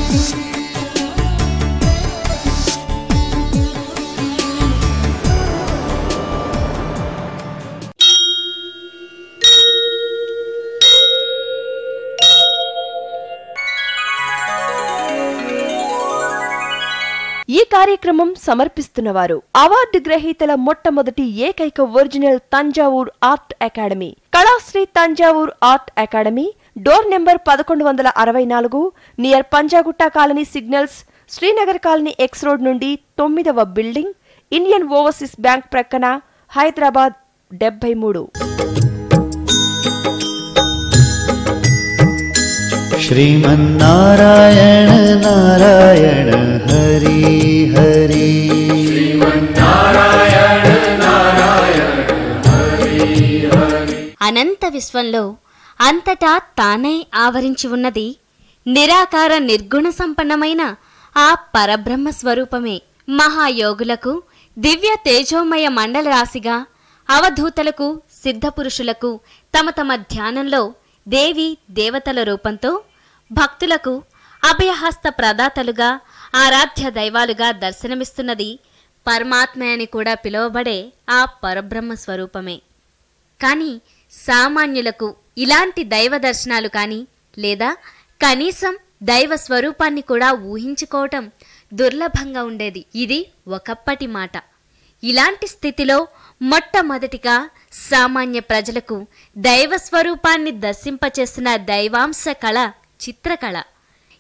ఈ కార్యక్రమం సమర్పిస్తున్నవారు అవార్డు గ్రహీతల మొట్టమొదటి ఏకైక original Thanjavur art academy, Kalasri Thanjavur art academy, door number 1164, near Panjagutta colony signals, Srinagar colony X road నుండి 9వ బిల్డింగ్, ఇండియన్ ఓవర్సీస్ బ్యాంక్ ప్రక్కన, హైదరాబాద్ 73. श्रीमन्नारायण नारायण हरि हरि, श्रीमन्नारायण नारायण हरि हरि. అనంత విశ్వంలో అంతటా తానై ఆవరించి ఉన్నది నిరాకార నిర్గుణ సంపన్నమైన ఆ పరబ్రహ్మ స్వరూపమే. మహాయోగులకు దివ్య తేజోమయ మండల రాశిగా, అవధూతలకు సిద్ధపురుషులకు తమ తమ ధ్యానంలో దేవి దేవతల రూపంతో, భక్తులకు అభయహస్త ప్రదాతలుగా, ఆరాధ్య దైవాలుగా దర్శనమిస్తున్నది పరమాత్మ అని కూడా పిలువబడే ఆ పరబ్రహ్మ స్వరూపమే. కానీ సామాన్యులకు ఇలాంటి దైవ దర్శనాలు కానీ, లేదా కనీసం దైవ స్వరూపాన్ని కూడా ఊహించుకోవటం దుర్లభంగా ఉండేది. ఇది ఒకప్పటి మాట. ఇలాంటి స్థితిలో మొట్టమొదటిగా సామాన్య ప్రజలకు దైవ స్వరూపాన్ని దర్శింపచేసిన దైవాంశ కళ చిత్రకళ.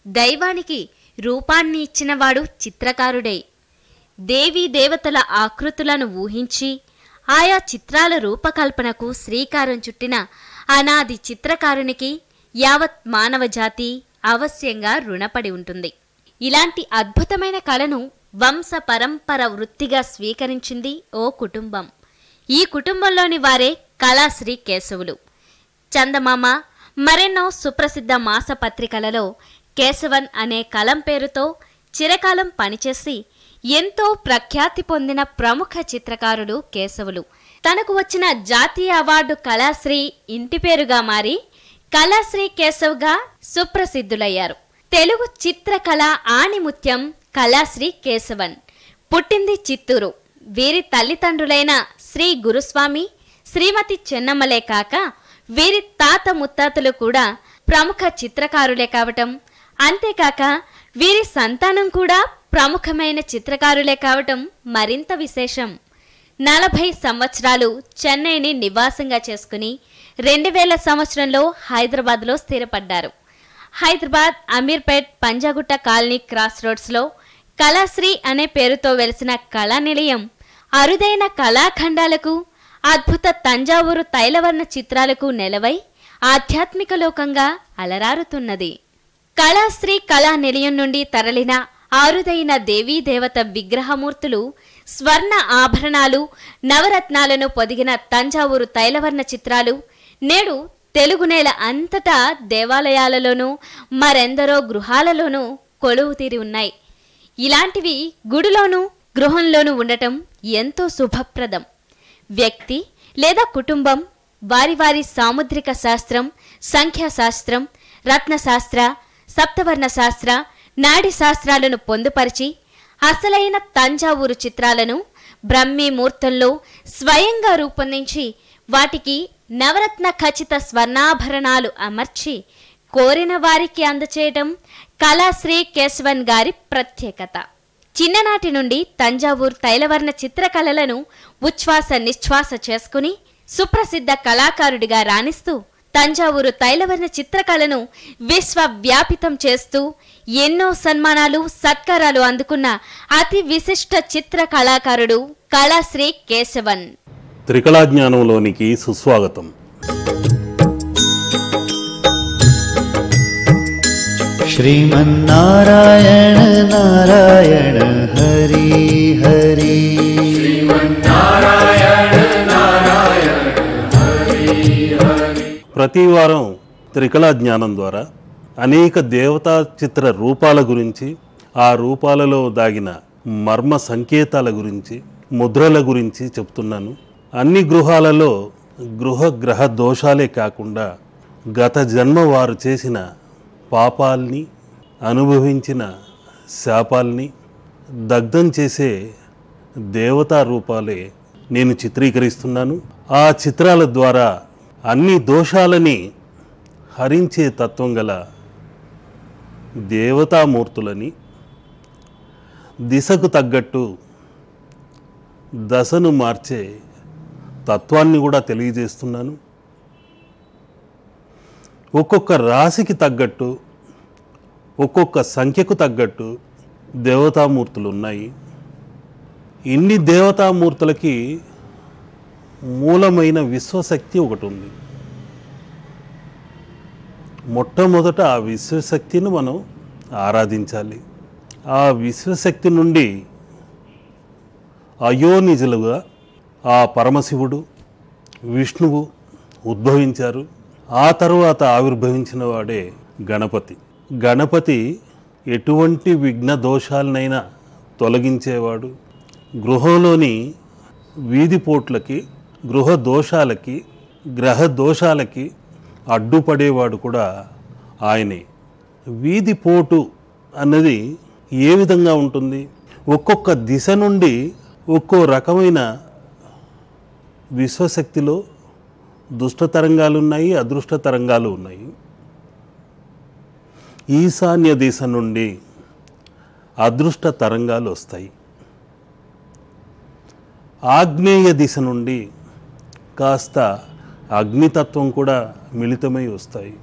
దైవానికి రూపాన్ని ఇచ్చినవాడు చిత్రకారుడే. దేవీ దేవతల ఆకృతులను ఊహించి ఆయా చిత్రాల రూపకల్పనకు శ్రీకారం చుట్టిన అనాది చిత్రకారునికి యావత్ మానవ జాతి అవశ్యంగా రుణపడి ఉంటుంది. ఇలాంటి అద్భుతమైన కళను వంశ పరంపర వృత్తిగా స్వీకరించింది ఓ కుటుంబం. ఈ కుటుంబంలోని వారే కళాశ్రీ కేశవులు. చందమామ మరెన్నో సుప్రసిద్ధ మాసపత్రికలలో కేశవన్ అనే కలం పేరుతో చిరకాలం పనిచేసి ఎంతో ప్రఖ్యాతి పొందిన ప్రముఖ చిత్రకారుడు కేశవులు. తనకు వచ్చిన జాతీయ అవార్డు కళాశ్రీ ఇంటి పేరుగా మారి కళాశ్రీ కేశవ్గా సుప్రసిద్ధులయ్యారు. తెలుగు చిత్రకళ ఆణిముత్యం కళాశ్రీ కేశవన్. పుట్టింది చిత్తూరు. వీరి తల్లిదండ్రులైన శ్రీ గురుస్వామి, శ్రీమతి చెన్నమ్మలే కాక వీరి తాత ముత్తాతలు కూడా ప్రముఖ చిత్రకారులే కావటం, అంతేకాక వీరి సంతానం కూడా ప్రముఖమైన చిత్రకారులే కావటం మరింత విశేషం. 40 సంవత్సరాలు చెన్నైని నివాసంగా చేసుకుని 2000 సంవత్సరంలో హైదరాబాద్లో స్థిరపడ్డారు. హైదరాబాద్ అమీర్పేట్ పంజాగుట్ట కాలనీ క్రాస్ రోడ్స్లో కళాశ్రీ అనే పేరుతో వెలిసిన కళా నిలయం అరుదైన కళాఖండాలకు, అద్భుత తంజావూరు తైలవర్ణ చిత్రాలకు నెలవై ఆధ్యాత్మిక లోకంగా అలరారుతున్నది. కళాశ్రీ కళా నిలయం నుండి తరలిన అరుదైన దేవీ దేవత విగ్రహమూర్తులు, స్వర్ణ ఆభరణాలు, నవరత్నాలను పొదిగిన తంజావూరు తైలవర్ణ చిత్రాలు నేడు తెలుగు నేల అంతటా దేవాలయాలలోనూ మరెందరో గృహాలలోనూ కొలువు తీరి ఉన్నాయి. ఇలాంటివి గుడిలోనూ గృహంలోనూ ఉండటం ఎంతో శుభప్రదం. వ్యక్తి లేదా కుటుంబం వారి వారి సాముద్రిక శాస్త్రం, సంఖ్యాశాస్త్రం, రత్నశాస్త్ర, సప్తవర్ణ శాస్త్ర, నాడి శాస్త్రాలను పొందుపరిచి అసలైన తంజావూరు చిత్రాలను బ్రహ్మీ ముహూర్తంలో స్వయంగా రూపొందించి వాటికి నవరత్న ఖచ్చిత స్వర్ణాభరణాలు అమర్చి కోరిన వారికి అందచేయటం కళాశ్రీ కేశవన్ గారి ప్రత్యేకత. చిన్ననాటి నుండి తంజావూరు తైలవర్ణ చిత్రకళలను ఉచ్ఛ్వాస నిశ్వాస చేసుకుని సుప్రసిద్ధ కళాకారుడిగా రాణిస్తూ తంజావూరు తైలవర్ణ చిత్రకళను విశ్వవ్యాపితం చేస్తూ ఎన్నో సన్మానాలు, సత్కారాలు అందుకున్న అతి విశిష్ట చిత్ర కళాకారుడు కళాశ్రీ కేశవన్. త్రికళా జ్ఞానంలోనికి సుస్వాగతం. श्रीमन्नारायण नारायण हरि हरि, श्रीमन्नारायण नारायण हरि हरि. ప్రతి వారం త్రికళా జ్ఞానం ద్వారా అనేక దేవతా చిత్ర రూపాల గురించి, ఆ రూపాలలో దాగిన మర్మ సంకేతాల గురించి, ముద్రల గురించి చెప్తున్నాను. అన్ని గృహాలలో గ్రహ దోషాలే కాకుండా గత జన్మ వారు చేసిన పాపాల్ని, అనుభవించిన శాపాల్ని దగ్ధం చేసే దేవతా రూపాలే నేను చిత్రీకరిస్తున్నాను. ఆ చిత్రాల ద్వారా అన్ని దోషాలని హరించే తత్వం గల దేవతామూర్తులని దిశకు తగ్గట్టు దశను మార్చే తత్వాన్ని కూడా తెలియజేస్తున్నాను. ఒక్కొక్క రాశికి తగ్గట్టు, ఒక్కొక్క సంఖ్యకు తగ్గట్టు దేవతామూర్తులు ఉన్నాయి. ఇన్ని దేవతామూర్తులకి మూలమైన విశ్వశక్తి ఒకటి ఉంది. మొట్టమొదట ఆ విశ్వశక్తిని మనం ఆరాధించాలి. ఆ విశ్వశక్తి నుండి అయోనిజలుగా ఆ పరమశివుడు, విష్ణువు ఉద్భవించారు. ఆ తరువాత ఆవిర్భవించిన వాడే గణపతి. గణపతి ఎటువంటి విఘ్న దోషాలనైనా తొలగించేవాడు. గృహంలోని వీధిపోట్లకి, గృహ దోషాలకి, గ్రహ దోషాలకి అడ్డుపడేవాడు కూడా ఆయనే. వీధిపోటు అన్నది ఏ విధంగా ఉంటుంది? ఒక్కొక్క దిశ నుండి ఒక్కో రకమైన విశ్వశక్తిలో దుష్ట తరంగాలు ఉన్నాయి, అదృష్ట తరంగాలు ఉన్నాయి. ఈశాన్య దిశ నుండి అదృష్ట తరంగాలు వస్తాయి. ఆగ్నేయ దిశ నుండి కాస్త అగ్నితత్వం కూడా మిళితమై వస్తాయి.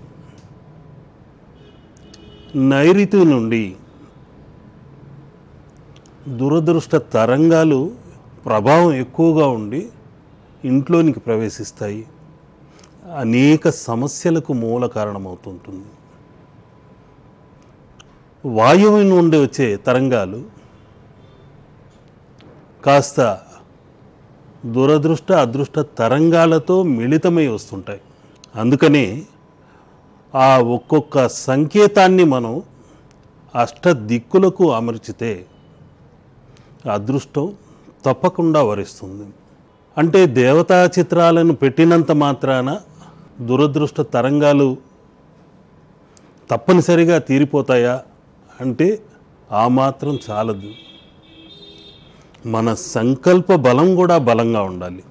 నైరుతి నుండి దురదృష్ట తరంగాలు ప్రభావం ఎక్కువగా ఉండి ఇంట్లోనికి ప్రవేశిస్తాయి. అనేక సమస్యలకు మూల కారణమవుతుంటుంది. వాయువు నుండి వచ్చే తరంగాలు కాస్త దురదృష్ట అదృష్ట తరంగాలతో మిళితమై వస్తుంటాయి. అందుకనే ఆ ఒక్కొక్క సంకేతాన్ని మనం అష్ట దిక్కులకు అమర్చితే అదృష్టం తప్పకుండా వరిస్తుంది. అంటే దేవతా చిత్రాలను పెట్టినంత మాత్రాన దురదృష్ట తరంగాలు తప్పనిసరిగా తీరిపోతాయా అంటే ఆ మాత్రం చాలదు. మన సంకల్ప బలం కూడా బలంగా ఉండాలి.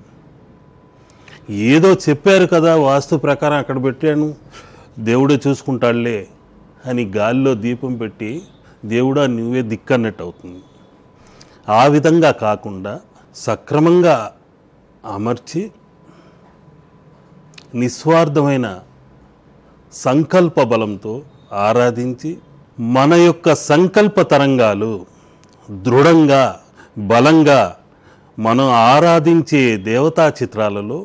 ఏదో చెప్పారు కదా, వాస్తు ప్రకారం అక్కడ పెట్టాను, దేవుడే చూసుకుంటాడులే అని గాలిలో దీపం పెట్టి దేవుడా నువ్వే దిక్కన్నట్టు అవుతుంది. ఆ విధంగా కాకుండా సక్రమంగా అమర్చి నిస్వార్థమైన సంకల్ప బలంతో ఆరాధించి మన యొక్క సంకల్ప తరంగాలు దృఢంగా బలంగా మనం ఆరాధించే దేవతా చిత్రాలలో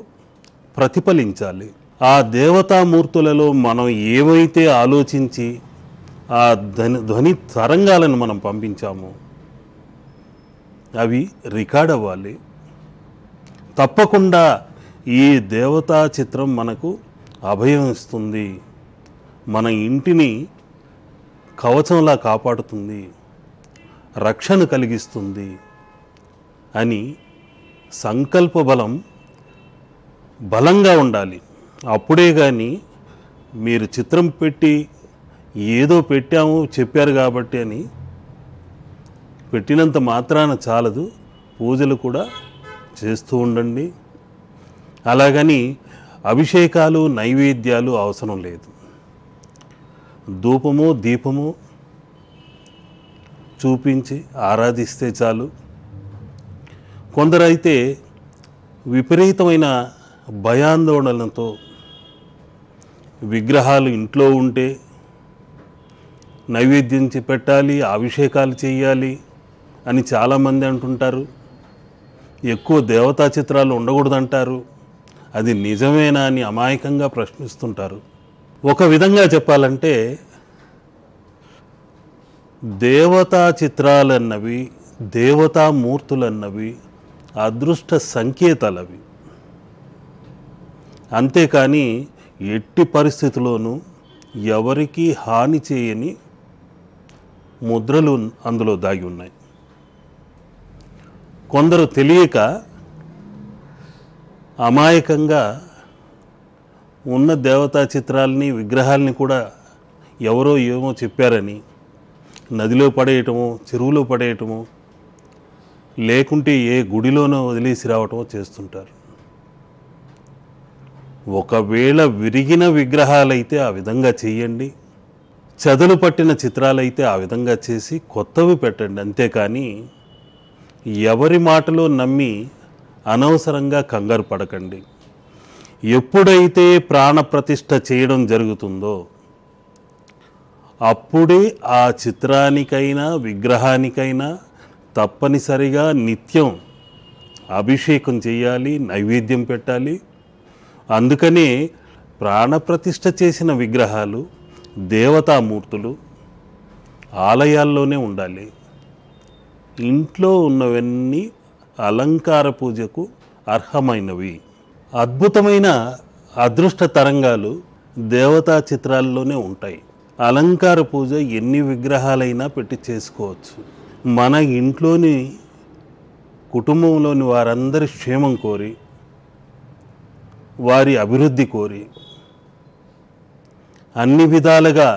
ప్రతిఫలించాలి. ఆ దేవతామూర్తులలో మనం ఏమైతే ఆలోచించి ఆ ధ్వని తరంగాలను మనం పంపించామో అవి రికార్డ్ అవ్వాలి. తప్పకుండా ఈ దేవతా చిత్రం మనకు అభయం ఇస్తుంది, మన ఇంటిని కవచంలా కాపాడుతుంది, రక్షణ కలిగిస్తుంది అని సంకల్ప బలం బలంగా ఉండాలి. అప్పుడే కానీ మీరు చిత్రం పెట్టి ఏదో పెట్టాము చెప్పారు కాబట్టి అని పెట్టినంత మాత్రాన చాలదు, పూజలు కూడా చేస్తూ ఉండండి. అలాగని అభిషేకాలు నైవేద్యాలు అవసరం లేదు. ధూపము దీపము చూపించి ఆరాధిస్తే చాలు. కొందరైతే విపరీతమైన భయాందోళనతో విగ్రహాలు ఇంట్లో ఉంటే నైవేద్యం పెట్టాలి, అభిషేకాలు చేయాలి అని చాలామంది అంటుంటారు. ఎక్కువ దేవతా చిత్రాలు ఉండకూడదంటారు. అది నిజమేనా అని అమాయకంగా ప్రశ్నిస్తుంటారు. ఒక విధంగా చెప్పాలంటే దేవతా చిత్రాలన్నవి, దేవతామూర్తులన్నవి అదృష్ట సంకేతాలవి. అంతేకాని ఎట్టి పరిస్థితుల్లోనూ ఎవరికీ హాని చేయని ముద్రలు అందులో దాగి ఉన్నాయి. కొందరు తెలియక అమాయకంగా ఉన్న దేవతా చిత్రాలని విగ్రహాలని కూడా ఎవరో ఏమో చెప్పారని నదిలో పడేయటమో చెరువులో పడేయటమో లేకుంటే ఏ గుడిలోనో వదిలేసి రావటమో చేస్తుంటారు. ఒకవేళ విరిగిన విగ్రహాలైతే ఆ విధంగా చెయ్యండి, చెదలు పట్టిన చిత్రాలైతే ఆ విధంగా చేసి కొత్తవి పెట్టండి. అంతేకాని ఎవరి మాటలో నమ్మి అనవసరంగా కంగారు పడకండి. ఎప్పుడైతే ప్రాణప్రతిష్ఠ చేయడం జరుగుతుందో అప్పుడే ఆ చిత్రానికైనా విగ్రహానికైనా తప్పనిసరిగా నిత్యం అభిషేకం చేయాలి, నైవేద్యం పెట్టాలి. అందుకనే ప్రాణప్రతిష్ఠ చేసిన విగ్రహాలు, దేవతామూర్తులు ఆలయాల్లోనే ఉండాలి. ఇంట్లో ఉన్నవన్నీ అలంకార పూజకు అర్హమైనవి. అద్భుతమైన అదృష్ట తరంగాలు దేవతా చిత్రాల్లోనే ఉంటాయి. అలంకార పూజ ఎన్ని విగ్రహాలైనా పెట్టి చేసుకోవచ్చు. మన ఇంట్లోని కుటుంబంలోని వారందరి క్షేమం కోరి, వారి అభివృద్ధి కోరి, అన్ని విధాలుగా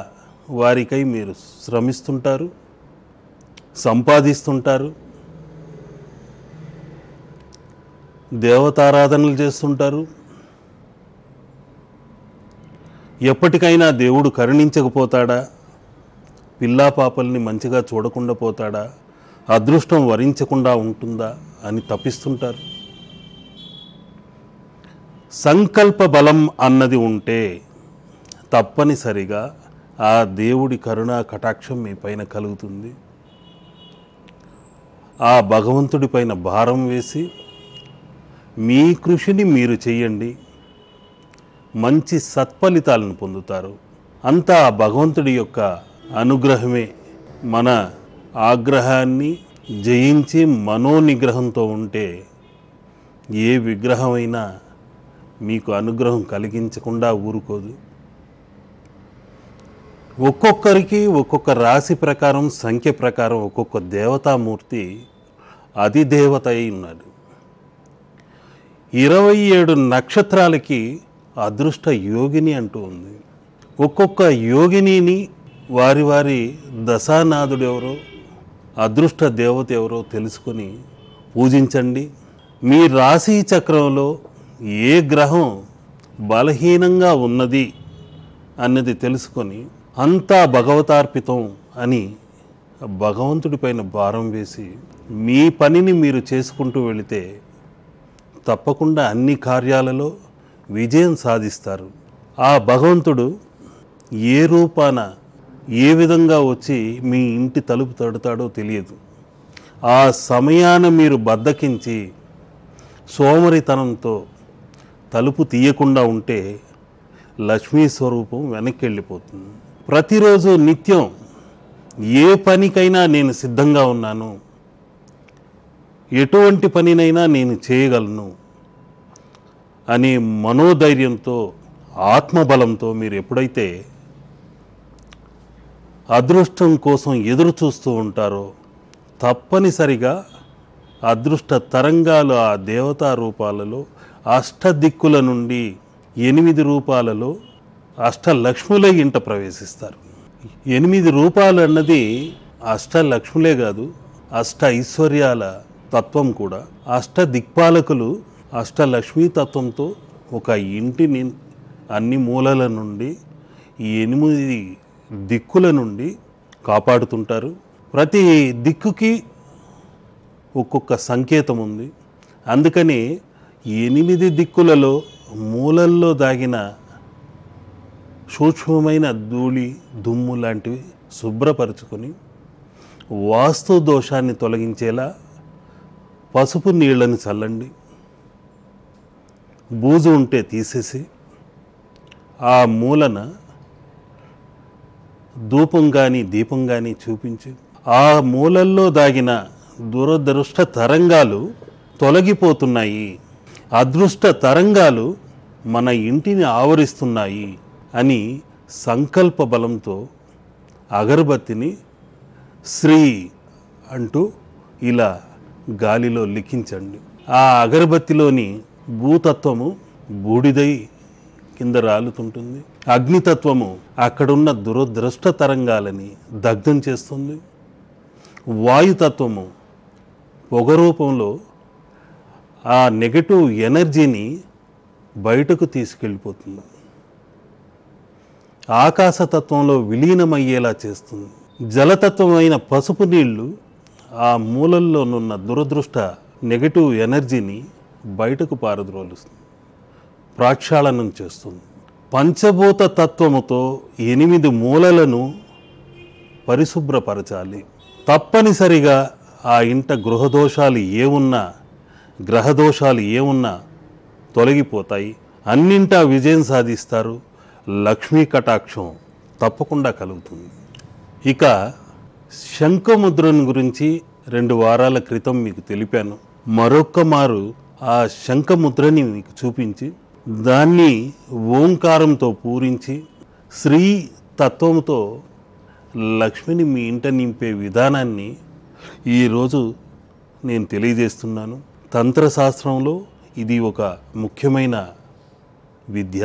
వారికై మీరు శ్రమిస్తుంటారు, సంపాదిస్తుంటారు, దేవతారాధనలు చేస్తుంటారు. ఎప్పటికైనా దేవుడు కరుణించకపోతాడా, పిల్లా పాపల్ని మంచిగా చూడకుండా పోతాడా, అదృష్టం వరించకుండా ఉంటుందా అని తప్పిస్తుంటారు. సంకల్ప బలం అన్నది ఉంటే తప్పనిసరిగా ఆ దేవుడి కరుణా కటాక్షం మీ పైన కలుగుతుంది. ఆ భగవంతుడి పైన భారం వేసి మీ కృషిని మీరు చెయ్యండి, మంచి సత్ఫలితాలను పొందుతారు. అంతా ఆ భగవంతుడి యొక్క అనుగ్రహమే. మన ఆగ్రహాన్ని జయించి మనోనిగ్రహంతో ఉంటే ఏ విగ్రహమైనా మీకు అనుగ్రహం కలిగించకుండా ఊరుకోదు. ఒక్కొక్కరికి ఒక్కొక్క రాశి ప్రకారం, సంఖ్య ప్రకారం ఒక్కొక్క దేవతామూర్తి అధిదేవత అయి ఉన్నాడు. 27 నక్షత్రాలకి అదృష్ట యోగిని అంటూ ఉంది. ఒక్కొక్క యోగినిని వారి వారి దశానాథుడు ఎవరో, అదృష్ట దేవత ఎవరో తెలుసుకొని పూజించండి. మీ రాశి చక్రంలో ఏ గ్రహం బలహీనంగా ఉన్నది అన్నది తెలుసుకొని అంతా భగవతార్పితం అని భగవంతుడి పైన భారం వేసి మీ పనిని మీరు చేసుకుంటూ వెళితే తప్పకుండా అన్ని కార్యాలలో విజయం సాధిస్తారు. ఆ భగవంతుడు ఏ రూపాన ఏ విధంగా వచ్చి మీ ఇంటి తలుపు తడతాడో తెలియదు. ఆ సమయాన మీరు బద్దకించి సోమరితనంతో తలుపు తీయకుండా ఉంటే లక్ష్మీ స్వరూపం వెనక్కి వెళ్ళిపోతుంది. ప్రతిరోజు నిత్యం ఏ పనికైనా నేను సిద్ధంగా ఉన్నాను, ఎటువంటి పనినైనా నేను చేయగలను అనే మనోధైర్యంతో, ఆత్మబలంతో మీరు ఎప్పుడైతే అదృష్టం కోసం ఎదురు చూస్తూ ఉంటారో తప్పనిసరిగా అదృష్ట తరంగాలు ఆ దేవతా రూపాలలో అష్టదిక్కుల నుండి 8 రూపాలలో అష్టలక్ష్ములే ఇంట ప్రవేశిస్తారు. 8 రూపాలు అన్నది అష్టలక్ష్ములే కాదు, అష్ట ఐశ్వర్యాల తత్వం కూడా. అష్టదిక్పాలకులు అష్టలక్ష్మీ తత్వంతో ఒక ఇంటిని అన్ని మూలల నుండి 8 దిక్కుల నుండి కాపాడుతుంటారు. ప్రతి దిక్కుకి ఒక్కొక్క సంకేతం ఉంది. అందుకని 8 దిక్కులలో మూలల్లో దాగిన సూక్ష్మమైన ధూళి, దుమ్ము లాంటివి శుభ్రపరుచుకొని వాస్తు దోషాన్ని తొలగించేలా పసుపు నీళ్ళని చల్లండి. బూజు ఉంటే తీసేసి ఆ మూలన ధూపం కానీ దీపం కానీ చూపించి ఆ మూలల్లో దాగిన దురదృష్ట తరంగాలు తొలగిపోతున్నాయి, అదృష్ట తరంగాలు మన ఇంటిని ఆవరిస్తున్నాయి అని సంకల్ప బలంతో అగరబత్తిని శ్రీ అంటూ ఇలా గాలిలో లిఖించండి. ఆ అగరబత్తిలోని భూతత్వము బూడిదై కింద రాలుతుంటుంది. అగ్నితత్వము అక్కడున్న దురదృష్ట తరంగాలని దగ్ధం చేస్తుంది. వాయుతత్వము పొగ రూపంలో ఆ నెగటివ్ ఎనర్జీని బయటకు తీసుకెళ్ళిపోతుంది. ఆకాశతత్వంలో విలీనమయ్యేలా చేస్తుంది. జలతత్వమైన పసుపు నీళ్లు ఆ మూలల్లోనున్న దురదృష్ట నెగటివ్ ఎనర్జీని బయటకు పారద్రోలుస్తుంది, ప్రక్షాళనం చేస్తుంది. పంచభూత తత్వముతో 8 మూలలను పరిశుభ్రపరచాలి. తప్పనిసరిగా ఆ ఇంట గృహదోషాలు ఏమున్నా, గ్రహదోషాలు ఏమున్నా తొలగిపోతాయి. అన్నింటా విజయం సాధిస్తారు. లక్ష్మీ కటాక్షం తప్పకుండా కలుగుతుంది. ఇక శంఖముద్రను గురించి 2 వారాల క్రితం మీకు తెలిపాను. మరొక్క మారు ఆ శంఖముద్రని మీకు చూపించి దాన్ని ఓంకారంతో పూరించి శ్రీ తత్వంతో లక్ష్మిని మీ ఇంట నింపే విధానాన్ని ఈరోజు నేను తెలియజేస్తున్నాను. తంత్రశాస్త్రంలో ఇది ఒక ముఖ్యమైన విద్య.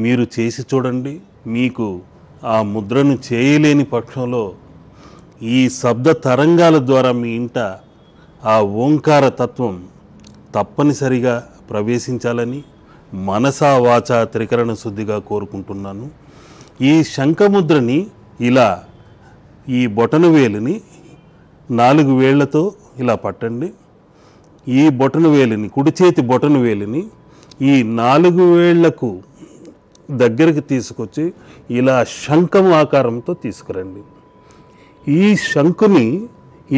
మీరు చేసి చూడండి. మీకు ఆ ముద్రను చేయలేని పక్షంలో ఈ శబ్ద తరంగాల ద్వారా మీ ఇంట ఆ ఓంకార తత్వం తప్పనిసరిగా ప్రవేశించాలని మనసా వాచా త్రికరణ శుద్ధిగా కోరుకుంటున్నాను. ఈ శంఖముద్రని ఇలా ఈ బొటన వేలుని 4 వేళ్లతో ఇలా పట్టండి. ఈ బొటన వేలుని, కుడి చేతి బొటన వేలుని ఈ 4 వేళ్లకు దగ్గరికి తీసుకొచ్చి ఇలా శంఖం ఆకారంతో తీసుకురండి. ఈ శంఖుని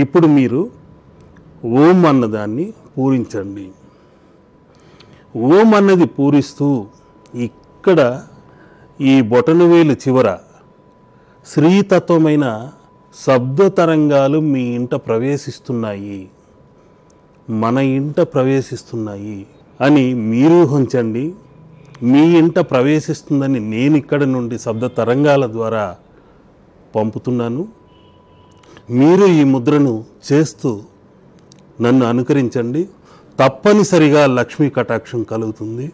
ఇప్పుడు మీరు ఓం అన్నదాన్ని పూరించండి. ఓం అన్నది పూరిస్తూ ఇక్కడ ఈ బొటనవేలు చివర శ్రీతత్వమైన శబ్ద తరంగాలు మీ ఇంట ప్రవేశిస్తున్నాయి, మన ఇంట ప్రవేశిస్తున్నాయి అని మీరు ఊహించండి. మీ ఇంట ప్రవేశిస్తుందని నేను ఇక్కడ నుండి శబ్ద తరంగాల ద్వారా పంపుతున్నాను. మీరు ఈ ముద్రను చేస్తూ నన్ను అనుకరించండి. తప్పనిసరిగా లక్ష్మీ కటాక్షం కలుగుతుంది.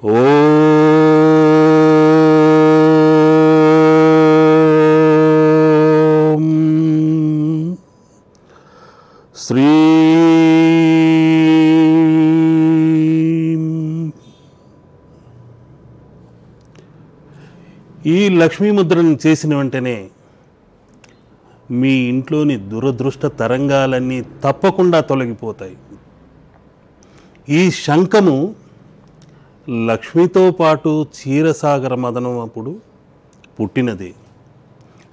ఓం శ్రీ ఈ లక్ష్మీ ముద్రను చేసిన వెంటనే మీ ఇంట్లోని దురదృష్ట తరంగాలన్నీ తప్పకుండా తొలగిపోతాయి. ఈ శంఖము లక్ష్మితో పాటు క్షీరసాగర మదనం అప్పుడు పుట్టినది.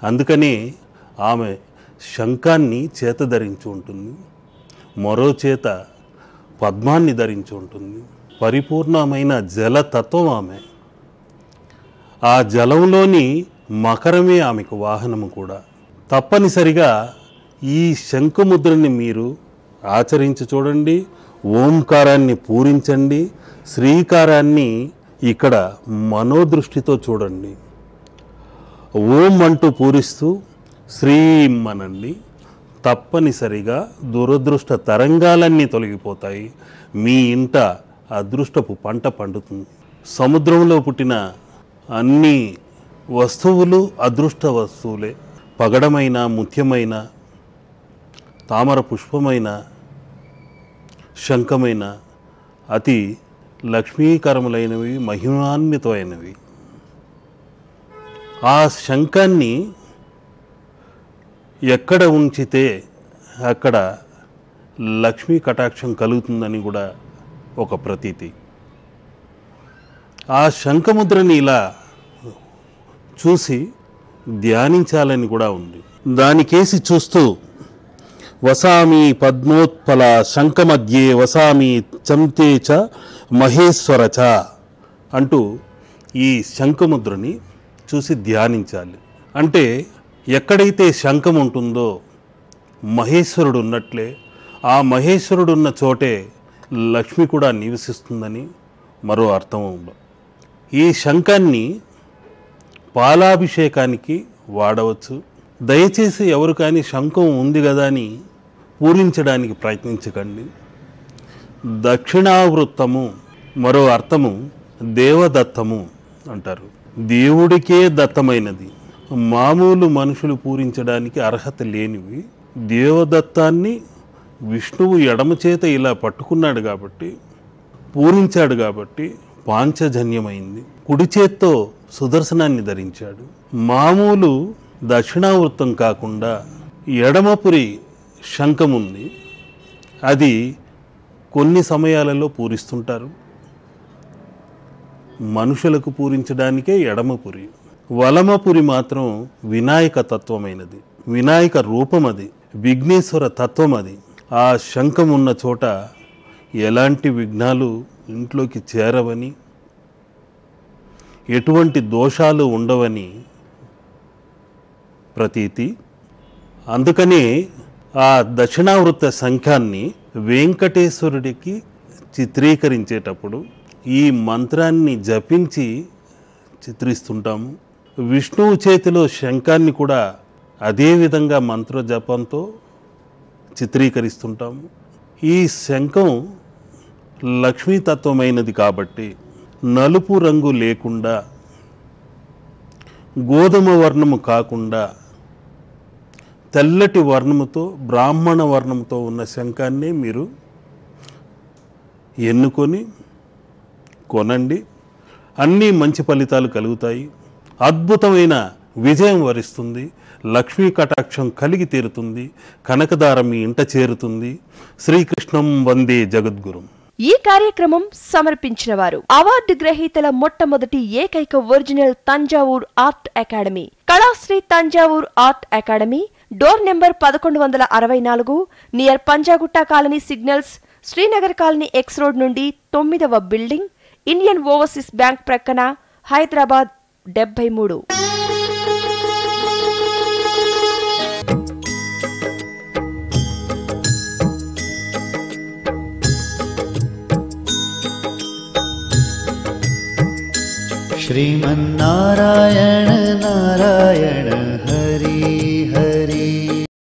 అందుకనే ఆమె శంఖాన్ని చేత ధరించి ఉంటుంది, మరో చేత పద్మాన్ని ధరించి ఉంటుంది. పరిపూర్ణమైన జలతత్వం ఆమె. ఆ జలంలోని మకరమే ఆమెకు వాహనము కూడా. తప్పనిసరిగా ఈ శంఖముద్రని మీరు ఆచరించి చూడండి. ఓంకారాన్ని పూరించండి. శ్రీకారాన్ని ఇక్కడ మనోదృష్టితో చూడండి. ఓం అంటూ పూరిస్తూ శ్రీం అనండి. తప్పనిసరిగా దురదృష్ట తరంగాలన్నీ తొలగిపోతాయి. మీ ఇంట అదృష్టపు పంట పండుతుంది. సముద్రంలో పుట్టిన అన్ని వస్తువులు అదృష్ట వస్తువులే. పగడమైన, ముత్యమైన, తామర పుష్పమైన, శంఖమైన అతి లక్ష్మీకరములైనవి, మహిమాన్వితమైనవి. ఆ శంఖాన్ని ఎక్కడ ఉంచితే అక్కడ లక్ష్మీ కటాక్షం కలుగుతుందని కూడా ఒక ప్రతీతి. ఆ శంఖముద్రని ఇలా చూసి ధ్యానించాలని కూడా ఉంది. దానికేసి చూస్తూ వసామి పద్మోత్పల శంఖమధ్యే వసామి చంతే చ మహేశ్వర చ అంటూ ఈ శంఖముద్రని చూసి ధ్యానించాలి. అంటే ఎక్కడైతే శంఖం ఉంటుందో మహేశ్వరుడు ఉన్నట్లే, ఆ మహేశ్వరుడు ఉన్న చోటే లక్ష్మి కూడా నివసిస్తుందని మరో అర్థం. ఈ శంఖాన్ని పాలాభిషేకానికి వాడవచ్చు. దయచేసి ఎవరు కానీ శంఖం ఉంది కదా అని పూరించడానికి ప్రయత్నించకండి. దక్షిణావృత్తము మరో అర్థము దేవదత్తము అంటారు. దేవుడికే దత్తమైనది, మామూలు మనుషులు పూరించడానికి అర్హత లేనివి. దేవదత్తాన్ని విష్ణువు ఎడమ చేత ఇలా పట్టుకున్నాడు కాబట్టి, పూరించాడు కాబట్టి పాంచజన్యమైంది. కుడి చేత్తో సుదర్శనాన్ని ధరించాడు. మామూలు దక్షిణావృత్తం కాకుండా ఎడమపురి శంఖముంది, అది కొన్ని సమయాలలో పూరిస్తుంటారు. మనుషులకు పూరించడానికే ఎడమపురి. వలమపురి మాత్రం వినాయక తత్వమైనది, వినాయక రూపం అది, విఘ్నేశ్వర తత్వం అది. ఆ శంఖం ఉన్న చోట ఎలాంటి విఘ్నాలు ఇంట్లోకి చేరవని, ఎటువంటి దోషాలు ఉండవని ప్రతీతి. అందుకనే ఆ దక్షిణావృత్త శంఖాన్ని వెంకటేశ్వరుడికి చిత్రీకరించేటప్పుడు ఈ మంత్రాన్ని జపించి చిత్రిస్తుంటాము. విష్ణువు చేతిలో శంఖాన్ని కూడా అదే విధంగా మంత్ర జపంతో చిత్రీకరిస్తుంటాము. ఈ శంఖం లక్ష్మీతత్వమైనది కాబట్టి నలుపు రంగు లేకుండా, గోధుమ వర్ణము కాకుండా తెల్లటి వర్ణముతో, బ్రాహ్మణ వర్ణముతో ఉన్న శంఖాన్నే మీరు ఎన్నుకొని కొనండి. అన్నీ మంచి ఫలితాలు కలుగుతాయి. అద్భుతమైన విజయం వరిస్తుంది. లక్ష్మీ కటాక్షం కలిగి తీరుతుంది. కనకదారం మీ ఇంట చేరుతుంది. శ్రీకృష్ణం వందే జగద్గురుం. ఈ కార్యక్రమం సమర్పించిన వారు అవార్డు గ్రహీతల మొట్టమొదటి ఏకైక original Thanjavur art academy, Kalasri Thanjavur art academy, door number 1164, near Panjagutta colony signals, Srinagar colony X road నుండి 9వ బిల్డింగ్, ఇండియన్ ఓవర్సీస్ బ్యాంక్ ప్రక్కన, హైదరాబాద్ 73. श्रीमन्नारायण नारायण